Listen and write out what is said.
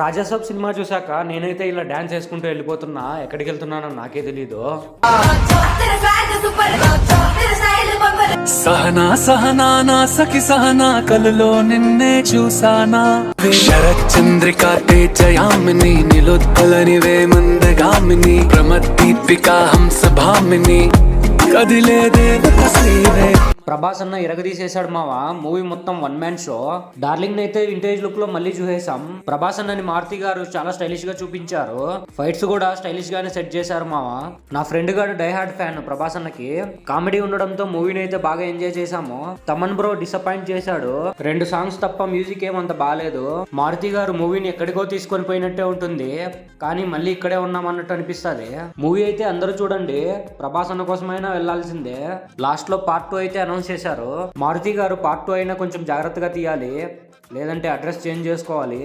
Raja Saab cinema చూసాక నేనైతే ఇలా డాన్స్ వేసుకుంటూ వెళ్ళిపోతున్నా. ఎక్కడికి వెళ్తున్నానో నాకే తెలీదు. సహనా సహనా నా సఖి సహనా కలలో నిన్నే చూసానా శరత్ చంద్రిక తేజయామిని నిలుత్తలనివే మందగామిని ప్రమద్దీపిక హంసభామిని కదిలే దేవత శ్రీవే. ప్రభాస్ అన్న ఇరగదీసేశాడు మావా. మూవీ మొత్తం వన్ మ్యాన్ షో. డార్లింగ్ అయితే వింటేజ్ లుక్ లో మళ్ళీ చూసేసాం. ప్రభాస్ అన్నని మారుతి గారు చాలా స్టైలిష్ గా చూపించారు. ఫైట్స్ కూడా స్టైలిష్ గానే సెట్ చేశారు మావా. నా ఫ్రెండ్ గారు డై హార్డ్ ఫ్యాన్ ప్రభాస్ అన్నకి. కామెడీ ఉండడంతో మూవీని అయితే బాగా ఎంజాయ్ చేశాము. తమన్ బ్రో డిసప్పాయింట్ చేశాడు. 2 సాంగ్స్ తప్ప మ్యూజిక్ ఏమంత బాగాలేదు. మారుతి గారు మూవీని ఎక్కడికో తీసుకొని పోయినట్టే ఉంటుంది, కానీ మళ్ళీ ఇక్కడే ఉన్నామన్నట్టు అనిపిస్తుంది. మూవీ అయితే అందరూ చూడండి. ప్రభాస్ అన్న కోసమైనా వెళ్లాల్సిందే. లాస్ట్ లో పార్ట్ 2 అయితే అనౌన్స్ చేశారు. మారుతి గారు పార్ట్ 2 అయినా కొంచెం జాగ్రత్తగా తీయాలి, లేదంటే అడ్రస్ చేంజ్ చేసుకోవాలి.